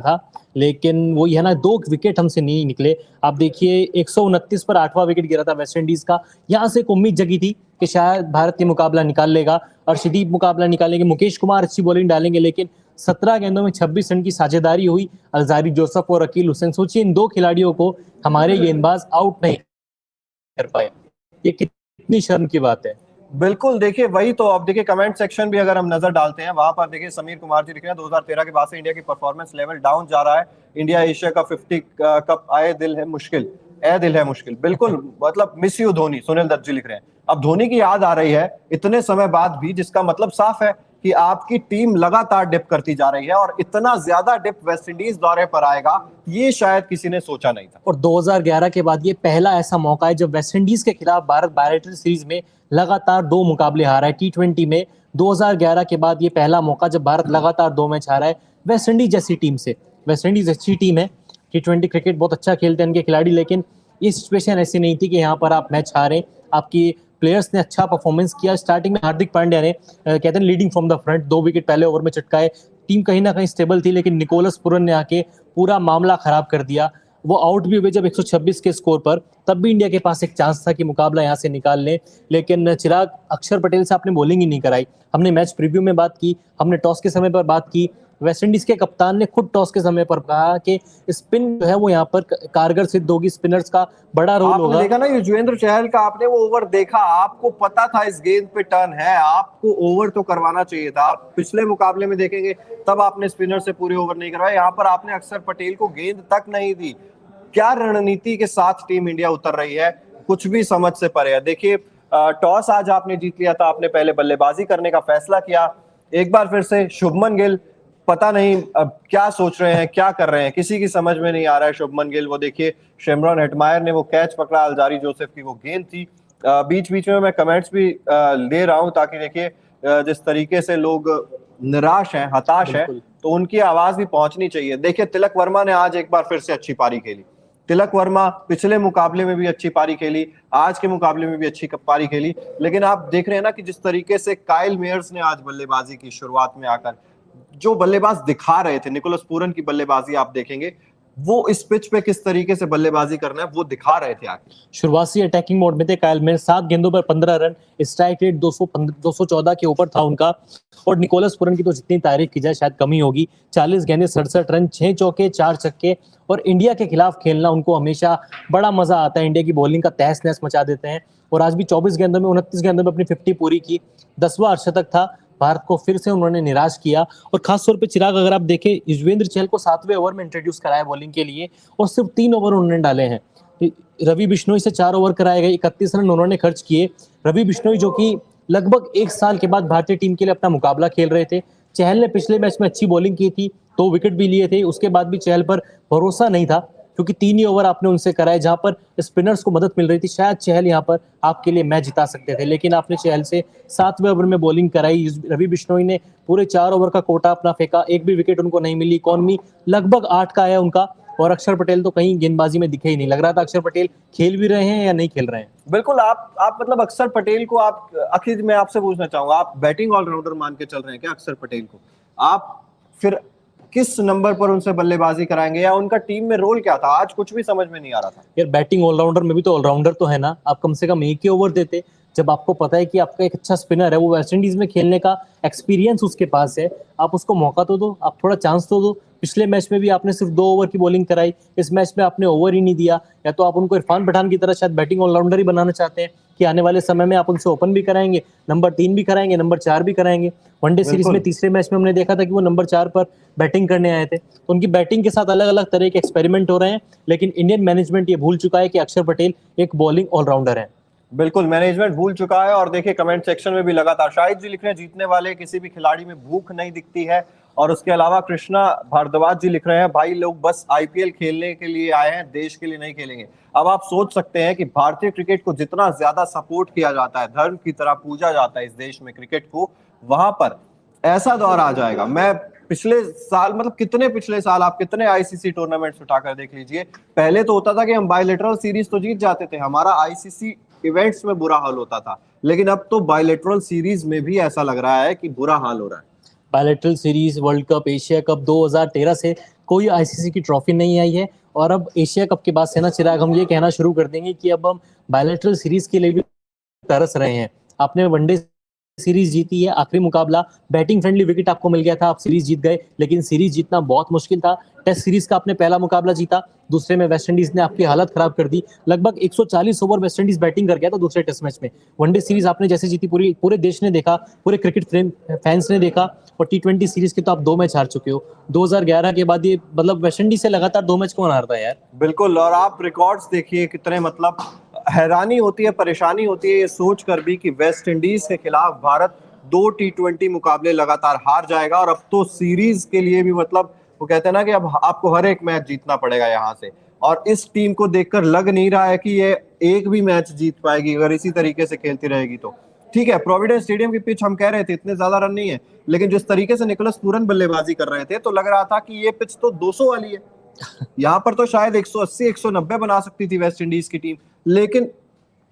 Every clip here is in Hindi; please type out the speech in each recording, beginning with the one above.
था, लेकिन वो है ना 2 विकेट हमसे नहीं निकले। आप देखिए 129 पर 8वां विकेट गिरा था वेस्ट इंडीज का। यहाँ से एक उम्मीद जगी थी कि शायद भारत ये मुकाबला निकाल लेगा, अर्शदीप मुकाबला निकालेंगे, मुकेश कुमार अच्छी बॉलिंग डालेंगे, लेकिन 17 गेंदों में 26 रन की साझेदारी हुई अल्जारी जोसफ और अकील हुसैन। सोचिए इन 2 खिलाड़ियों को हमारे गेंदबाज आउट नहीं कर पाए, ये कितनी शर्म की बात है। बिल्कुल, देखिए वही तो। अब देखिए कमेंट सेक्शन भी अगर हम नजर डालते हैं, वहां पर देखिए समीर कुमार जी लिख रहे हैं 2013 के बाद से इंडिया की परफॉर्मेंस लेवल डाउन जा रहा है। इंडिया एशिया का 50 कप आए दिल है मुश्किल, ए दिल है मुश्किल। बिल्कुल, मतलब मिस यू धोनी, सुनील दत्त जी लिख रहे हैं। अब धोनी की याद आ रही है इतने समय बाद भी, जिसका मतलब साफ है कि आपकी टीम लगातार डिप करती जा रही है, और इतना ज्यादा डिप वेस्ट इंडीज दौरे पर आएगा ये शायद किसी ने सोचा नहीं था। और 2011 के बाद ये पहला ऐसा मौका है जब वेस्ट इंडीज के खिलाफ भारत बायलैटरल सीरीज में लगातार 2 मुकाबले हारा है T20 में। 2011 के बाद ये पहला मौका जब भारत लगातार 2 मैच हारा है वेस्ट इंडीज जैसी टीम से। वेस्ट इंडीज अच्छी टीम है, T20 क्रिकेट बहुत अच्छा खेलते हैं इनके खिलाड़ी, लेकिन ये सिचुएशन ऐसी नहीं थी कि यहाँ पर आप मैच हारे। आपकी प्लेयर्स ने अच्छा परफॉर्मेंस किया। स्टार्टिंग में हार्दिक पांड्या ने कहते हैं leading from the front 2 wicket पहले ओवर में चटकाए। टीम कहीं ना कहीं स्टेबल थी, लेकिन निकोलस पुरन ने आके पूरा मामला खराब कर दिया। वो आउट भी हुए जब 126 के स्कोर पर, तब भी इंडिया के पास एक चांस था कि मुकाबला यहाँ से निकाल लें, लेकिन चिराग अक्षर पटेल से आपने बॉलिंग ही नहीं कराई। हमने मैच प्रीव्यू में बात की, हमने टॉस के समय पर बात की। वेस्ट इंडीज के कप्तान ने खुद टॉस के समय पर कहा कि स्पिन जो है वो यहाँ पर कारगर सिद्ध होगी, स्पिनर्स का बड़ा रोल होगा। आपने देखा ना युजवेंद्र चहल का, आपने वो ओवर देखा, आपको पता था इस गेंद पे टर्न है, आपको ओवर तो करवाना चाहिए था। आप पिछले मुकाबले में देखेंगे तब आपने स्पिनर से पूरे ओवर नहीं करवाए, यहाँ पर आपने अक्षर पटेल को गेंद तक नहीं दी। क्या रणनीति के साथ टीम इंडिया उतर रही है, कुछ भी समझ से परे है। देखिए टॉस आज आपने जीत लिया था, आपने पहले बल्लेबाजी करने का फैसला किया। एक बार फिर से शुभमन गिल, पता नहीं अब क्या सोच रहे हैं, क्या कर रहे हैं, किसी की समझ में नहीं आ रहा है। शुभमन गिल, वो देखिए शेमरॉन हेटमायर ने वो कैच पकड़ा, अल्जारी जोसेफ की वो गेंद थी। बीच बीच में मैं कमेंट्स भी ले रहा हूं, ताकि देखिए जिस तरीके से लोग निराश हैं, हताश हैं, तो उनकी आवाज भी पहुंचनी चाहिए। देखिए तिलक वर्मा ने आज एक बार फिर से अच्छी पारी खेली। तिलक वर्मा पिछले मुकाबले में भी अच्छी पारी खेली, आज के मुकाबले में भी अच्छी पारी खेली, लेकिन आप देख रहे हैं ना कि जिस तरीके से काइल मेयर्स ने आज बल्लेबाजी की, शुरुआत में आकर जो बल्लेबाज दिखा रहे थे, निकोलस पूरन की बल्लेबाजी आप देखेंगे, वो इस पिच पे किस तरीके से बल्लेबाजी करना है वो दिखा रहे थे आके। शुरुआती अटैकिंग मोड में थे काइल मेयर्स, 7 गेंदों पर 15 रन, स्ट्राइक रेट 214 के ऊपर था उनका। और निकोलस पूरन की तो जितनी तारीफ की जाए शायद कमी होगी। 40 गेंदें 67 रन, 6 चौके 4 छक्के। और इंडिया के खिलाफ खेलना उनको हमेशा बड़ा मजा आता है, इंडिया की बॉलिंग का तहस नहस मचा देते हैं। और आज भी 24 गेंदों में 29 गेंदों में अपनी 50 पूरी की, 10वां अर्धशतक था। भारत को फिर से उन्होंने निराश किया। और खासतौर पे चिराग, अगर आप देखें, युजवेंद्र चहल को 7वें ओवर में इंट्रोड्यूस कराया बॉलिंग के लिए, और सिर्फ 3 ओवर उन्होंने डाले हैं। रवि बिश्नोई से 4 ओवर कराए गए, 31 रन उन्होंने खर्च किए। रवि बिश्नोई जो कि लगभग 1 साल के बाद भारतीय टीम के लिए अपना मुकाबला खेल रहे थे। चहल ने पिछले मैच में अच्छी बॉलिंग की थी, 2 विकेट भी लिए थे, उसके बाद भी चहल पर भरोसा नहीं था, क्योंकि 3 ही ओवर आपने उनसे कराए जहां पर स्पिनर्स को मदद मिल रही थी। शायद चहल यहां पर आपके लिए मैच जिता सकते थे, लेकिन आपने चहल से 7वें ओवर में बॉलिंग कराई। रवि बिश्नोई ने पूरे 4 ओवर का कोटा अपना फेंका, एक भी विकेट उनको नहीं मिली। इकॉनमी लगभग 8 का है उनका, और अक्षर पटेल तो कहीं गेंदबाजी में दिखे ही नहीं। लग रहा था अक्षर पटेल खेल भी रहे हैं या नहीं खेल रहे हैं। बिल्कुल, आप मतलब अक्षर पटेल को आप, आखिर मैं आपसे पूछना चाहूंगा, आप बैटिंग ऑलराउंडर मान के चल रहे हैं क्या अक्षर पटेल को? आप फिर किस नंबर पर उनसे बल्लेबाजी कराएंगे, या उनका टीम में रोल क्या था? आज कुछ भी समझ में नहीं आ रहा था। यार बैटिंग ऑलराउंडर में भी तो ऑलराउंडर तो है ना, आप कम से कम एक ही ओवर देते। जब आपको पता है कि आपका एक अच्छा स्पिनर है, वो वेस्ट इंडीज में खेलने का एक्सपीरियंस उसके पास है, आप उसको मौका तो दो, आप थोड़ा चांस तो दो। पिछले मैच में भी आपने सिर्फ 2 ओवर की बॉलिंग कराई, इस मैच में आपने ओवर ही नहीं दिया। या तो आप उनको इरफान पठान की तरह शायद बैटिंग ऑलराउंडर ही बनाना चाहते हैं कि आने वाले समय में आप उनसे ओपन भी कराएंगे, नंबर 3 भी कराएंगे, नंबर 4 भी कराएंगे। वनडे सीरीज में तीसरे मैच में हमने देखा था कि वो नंबर 4 पर बैटिंग करने आए थे। तो उनकी बैटिंग के साथ अलग अलग तरह के एक्सपेरिमेंट हो रहे हैं, लेकिन इंडियन मैनेजमेंट ये भूल चुका है कि अक्षर पटेल एक बॉलिंग ऑलराउंडर है। बिल्कुल, मैनेजमेंट भूल चुका है। और देखिए कमेंट सेक्शन में भी लगातार शाहिद जी लिख रहे हैं, जीतने वाले किसी भी खिलाड़ी में भूख नहीं दिखती है। और उसके अलावा कृष्णा भारद्वाज जी लिख रहे हैं, भाई लोग बस आईपीएल खेलने के लिए आए हैं, देश के लिए नहीं खेलेंगे। अब आप सोच सकते हैं कि भारतीय क्रिकेट को जितना ज्यादा सपोर्ट किया जाता है, धर्म की तरह पूजा जाता है इस देश में क्रिकेट को, वहां पर ऐसा दौर आ जाएगा। मैं पिछले साल, मतलब कितने पिछले साल आप कितने आईसीसी टूर्नामेंट्स उठाकर देख लीजिए, पहले तो होता था कि हम बायलैटरल सीरीज तो जीत जाते थे, हमारा आईसीसी इवेंट्स में बुरा हाल होता था, लेकिन अब तो बायलैटरल सीरीज में भी ऐसा लग रहा है कि बुरा हाल हो रहा है। Bilateral series, world cup, Asia cup 2013 से कोई आईसीसी की ट्रॉफी नहीं आई है। और अब एशिया कप के बाद से ना चिराग, हम ये कहना शुरू कर देंगे कि अब हम बायलैटरल सीरीज के लिए भी तरस रहे हैं। आपने वनडे सीरीज जीती है, आखिरी मुकाबला बैटिंग फ्रेंडली विकेट आपको मिल गया था, आप सीरीज जीत गए, लेकिन सीरीज जीतना बहुत मुश्किल था। टेस्ट सीरीज का आपने पहला मुकाबला जीता, दूसरे में वेस्टइंडीज ने आपकी हालत खराब कर दी। लगभग 140 ओवर वेस्टइंडीज बैटिंग कर गया था दूसरे टेस्ट मैच में। वनडे सीरीज आपने जैसे जीती, पूरे देश ने देखा, पूरे क्रिकेट फैंस ने देखा। और टी20 सीरीज के तो आप 2 मैच हार चुके हो। 2011 के बाद ये मतलब वेस्टइंडीज से लगातार 2 मैच कौन हारता है यार। बिल्कुल, और आप रिकॉर्ड्स देखिए कितने, मतलब हैरानी होती है, परेशानी होती है ये सोच कर भी कि वेस्ट इंडीज के खिलाफ भारत 2 टी20 मुकाबले लगातार हार जाएगा, और अब तो सीरीज के लिए भी मतलब वो कहते हैं ना कि अब आपको हर एक मैच जीतना पड़ेगा यहाँ से। और इस टीम को देखकर लग नहीं रहा है कि ये एक भी मैच जीत पाएगी अगर इसी तरीके से खेलती रहेगी तो। ठीक है, प्रोविडेंस स्टेडियम की पिच हम कह रहे थे इतने ज्यादा रन नहीं है, लेकिन जिस तरीके से निकोलस पूरन बल्लेबाजी कर रहे थे तो लग रहा था कि ये पिच तो 200 वाली है। यहाँ पर तो शायद 180 190 बना सकती थी वेस्ट इंडीज की टीम। लेकिन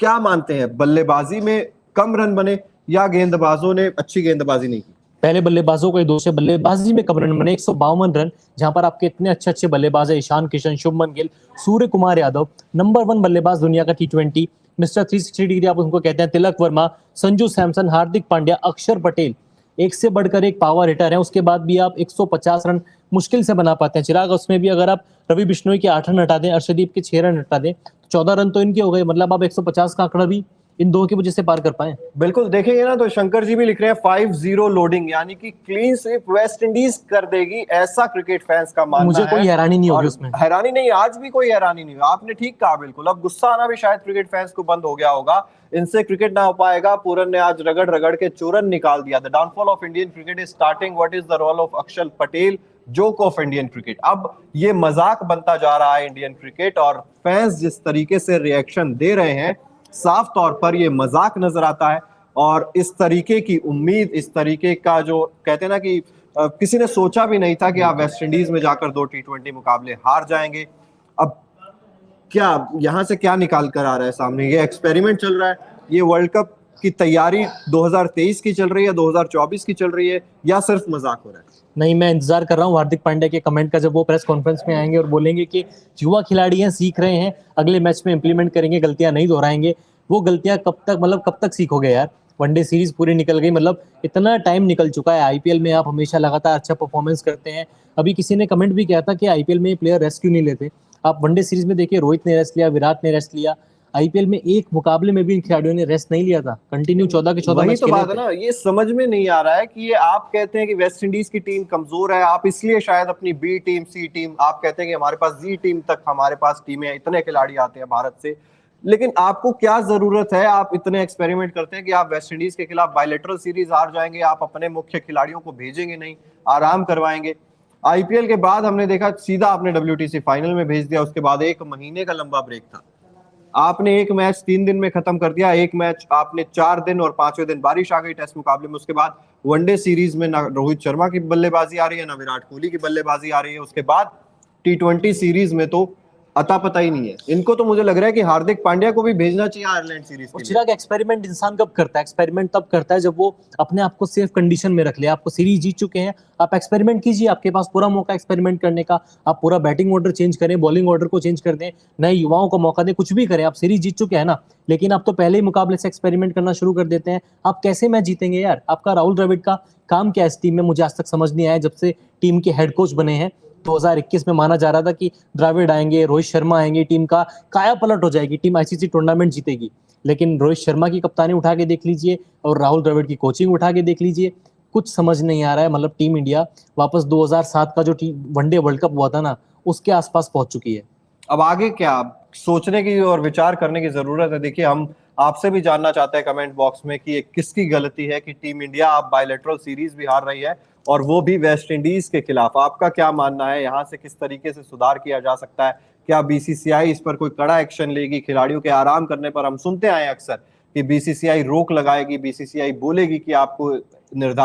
क्या मानते हैं, बल्लेबाजी में कम रन बने या गेंदबाजों ने अच्छी गेंदबाजी नहीं की? पहले बल्लेबाजों का ही दोष है, बल्लेबाजी में कम रन बने 152 रन, जहां पर आपके इतने अच्छे अच्छे बल्लेबाज है, ईशान किशन, शुभमन गिल, सूर्य कुमार यादव, नंबर 1 बल्लेबाज दुनिया का टी20, मिस्टर 360 डिग्री आप उनको कहते हैं, तिलक वर्मा, संजू सैमसन, हार्दिक पांड्या, अक्षर पटेल, एक से बढ़कर एक पावर हिटर है। उसके बाद भी आप 150 रन मुश्किल से बना पाते हैं चिराग। उसमें भी अगर आप रवि बिश्नोई के 8 रन हटा दें, अर्शदीप के 6 रन हटा दें, तो 14 रन तो इनके हो गए। मतलब आप 150 का आंकड़ा भी इन दो की वजह से पार कर पाए। बिल्कुल, देखेंगे ना तो शंकर जी भी लिख रहे हैं 5-0 लोडिंग, यानी कि क्लीन स्वीप वेस्ट इंडीज कर देगी, ऐसा क्रिकेट फैंस का मानना मुझे है। कोई हैरानी नहीं होगी उसमें। हैरानी नहीं, आज भी कोई हैरानी नहीं हुआ, आपने ठीक कहा। बिल्कुल, अब गुस्सा आना भी शायद क्रिकेट फैंस को बंद हो गया होगा, इनसे क्रिकेट ना हो पाएगा। पूरन ने आज रगड़ रगड़ के चूरन निकाल दिया। The downfall of Indian cricket is starting, what is the role of Akshar Patel, joke of Indian cricket. अब ये मजाक बनता जा रहा है इंडियन क्रिकेट, और फैंस जिस तरीके से रिएक्शन दे रहे हैं, साफ तौर पर ये मजाक नजर आता है। और इस तरीके की उम्मीद, इस तरीके का जो कहते हैं ना कि किसी ने सोचा भी नहीं था कि आप वेस्ट इंडीज में जाकर 2 टी20 मुकाबले हार जाएंगे। अब क्या यहाँ से क्या निकाल कर आ रहा है सामने? ये एक्सपेरिमेंट चल रहा है, ये वर्ल्ड कप की तैयारी 2023 की चल रही है, 2024 की चल रही है, या सिर्फ मजाक हो रहा है? नहीं, मैं इंतजार कर रहा हूँ हार्दिक पांड्या के कमेंट का, जब वो प्रेस कॉन्फ्रेंस में आएंगे और बोलेंगे कि युवा खिलाड़ी हैं, सीख रहे हैं, अगले मैच में इंप्लीमेंट करेंगे, गलतियां नहीं दोहराएंगे। वो गलतियां कब तक सीखोगे यार? वनडे सीरीज पूरी निकल गई, मतलब इतना टाइम निकल चुका है। आईपीएल में आप हमेशा लगातार अच्छा परफॉर्मेंस करते हैं। अभी किसी ने कमेंट भी किया था कि आईपीएल में प्लेयर रेस्ट क्यों नहीं लेते। आप वनडे सीरीज में देखिए, रोहित ने रेस्ट लिया, विराट ने रेस्ट लिया। आईपीएल में एक मुकाबले में भी इन खिलाड़ियों ने रेस्ट नहीं लिया था, कंटिन्यू 14 के 14 वही मैच तो खेले बात है थे। ना, ये समझ में नहीं आ रहा है कि ये आप कहते हैं कि वेस्ट इंडीज की टीम कमजोर है, आप इसलिए शायद अपनी बी टीम, सी टीम, आप कहते हैं कि हमारे पास जी टीम तक हमारे पास टीमें, इतने खिलाड़ी आते हैं भारत से। लेकिन आपको क्या जरूरत है? आप इतने एक्सपेरिमेंट करते हैं कि आप वेस्ट इंडीज के खिलाफ बायलैटरल सीरीज हार जाएंगे, आप अपने मुख्य खिलाड़ियों को भेजेंगे नहीं, आराम करवाएंगे। आईपीएल के बाद हमने देखा सीधा आपने WTC फाइनल में भेज दिया, उसके बाद 1 महीने का लंबा ब्रेक था। आपने एक मैच 3 दिन में खत्म कर दिया, एक मैच आपने 4 दिन, और 5वें दिन बारिश आ गई टेस्ट मुकाबले में। उसके बाद वनडे सीरीज में ना रोहित शर्मा की बल्लेबाजी आ रही है, ना विराट कोहली की बल्लेबाजी आ रही है। उसके बाद टी20 सीरीज में तो अता पता ही नहीं है इनको। तो मुझे लग रहा है कि हार्दिक पांड्या को भी भेजना चाहिए आयरलैंड सीरीज के लिए। चिराग, एक्सपेरिमेंट इंसान कब करता है? एक्सपेरिमेंट तब करता है जब वो अपने आप को सेफ कंडीशन में रख ले। आपको सीरीज जीत चुके हैं, आप एक्सपेरिमेंट कीजिए, आपके पास पूरा मौका एक्सपेरिमेंट करने का। आप पूरा बैटिंग ऑर्डर चेंज करें, बॉलिंग ऑर्डर को चेंज कर दें, नए युवाओं को मौका दें, कुछ भी करें। आप सीरीज जीत चुके हैं ना, लेकिन आप तो पहले ही मुकाबले से एक्सपेरिमेंट करना शुरू कर देते हैं। आप कैसे मैच जीतेंगे यार? आपका राहुल द्रविड़ का काम क्या है इस टीम में? मुझे आज तक समझ नहीं आया। जब से टीम के हेड कोच बने हैं 2021 में, माना जा रहा था कि द्रविड़ आएंगे, रोहित शर्मा आएंगे, टीम का काया पलट हो जाएगी, टीम आईसीसी टूर्नामेंट जीतेगी। लेकिन रोहित शर्मा की कप्तानी उठा के देख लीजिए और राहुल द्रविड़ की कोचिंग उठा के देख लीजिए, कुछ समझ नहीं आ रहा है। मतलब टीम इंडिया वापस 2007 का जो वनडे वर्ल्ड कप हुआ था ना, उसके आसपास पहुंच चुकी है। अब आगे क्या सोचने की और विचार करने की जरूरत है। देखिए, हम आपसे भी जानना चाहते हैं कमेंट बॉक्स में कि ये किसकी गलती है कि टीम इंडिया आप बायलैटरल सीरीज भी हार रही है, और वो भी वेस्ट इंडीज के खिलाफ। आपका क्या मानना है, यहाँ से किस तरीके से सुधार किया जा सकता है? क्या बीसीसीआई इस पर कोई कड़ा एक्शन लेगी? खिलाड़ियों के आराम करने पर हम सुनते आए अक्सर कि बीसीसीआई रोक लगाएगी, बीसीसीआई बोलेगी कि आपको निर्धारित